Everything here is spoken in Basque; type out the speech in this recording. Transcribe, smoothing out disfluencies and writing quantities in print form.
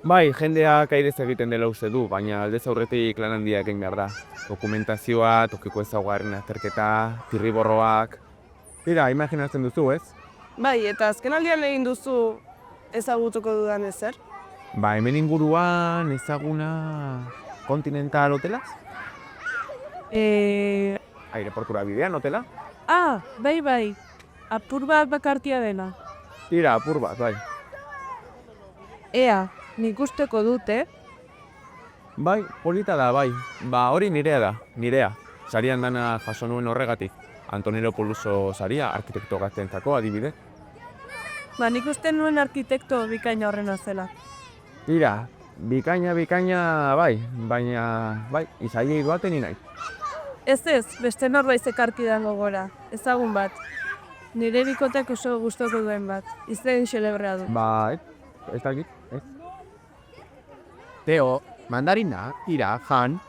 Bai, jendeak airez egiten dela uste du, baina aldez aurretik lan handia egin behar da. Dokumentazioa, tokiko ezaugarrien azterketa, zirriborroak... Tira, imaginatzen duzu, ez? Bai, eta azken aldian egin duzu ezagutuko dudan ezer? Ba, hemen inguruan ezaguna Continental hotela? Aireportura bidean hotela? Bai, apur bat bakartia dena. Tira, apur bat, bai. Ea, nik usteko dute, Bai, polita da, bai. Ba, hori nirea. Sarian dana jaso nuen horregatik. Antonio Poluso saria, arkitekto gazteentzako adibide. nik uste nuen arkitekto bikaina horrena zela. Tira, bikaina bai, baina, bai, izaiei duaten nahi. Ez, beste norbaizek arkidan gogora, ezagun bat. Nire bikotek oso gustoko duen bat, izen xelebrea du. Ba, ez dakit, ez. Teo, mandarina, tira, jan,